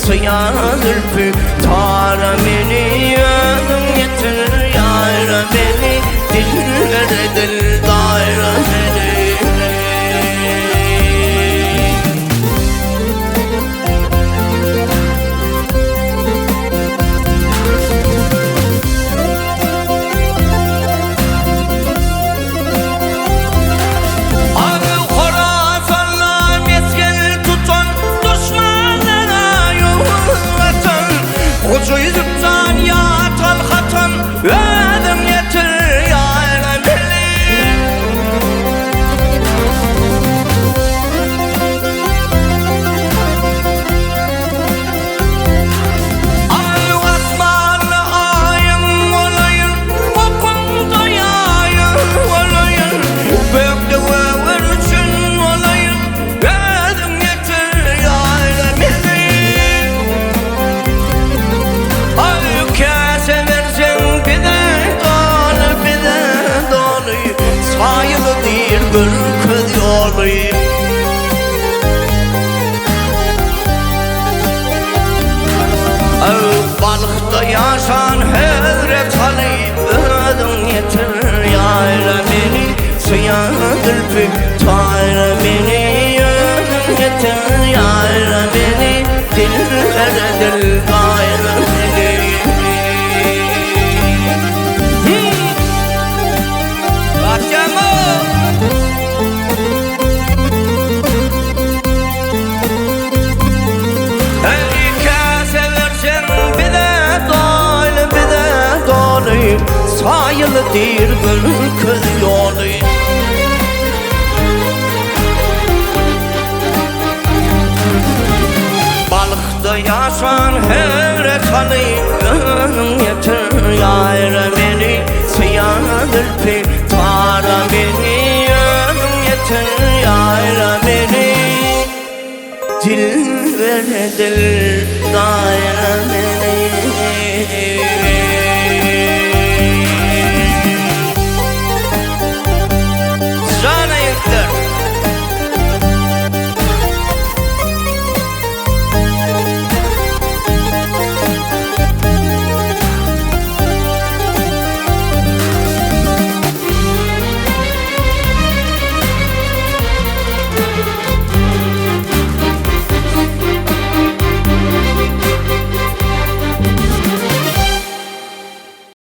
sıyar zülfü. Tara beni yanım getir yâra beni, dillere dil daire beni. Koca yüzükten yatan hatan ödüm getir yâra beni. Ay asmanlı ayım olayım, okumda yayım olayım, gökte översin olayım, ödüm getir yâra beni. Sayılı değil bölük yoluyum. Balıkta yaşan hevret alayım, ödüm getir yâra beni, sıyar zülfü. Tara beni ödüm getir yâra beni, dillere dil gayrı beni. Sayılı değil bölük yoluyum. Balıkta yaşan hevret alayım, ödüm getir yâra beni, sıyar zülfü. Tara beni ödüm getir yâra beni, dillere dil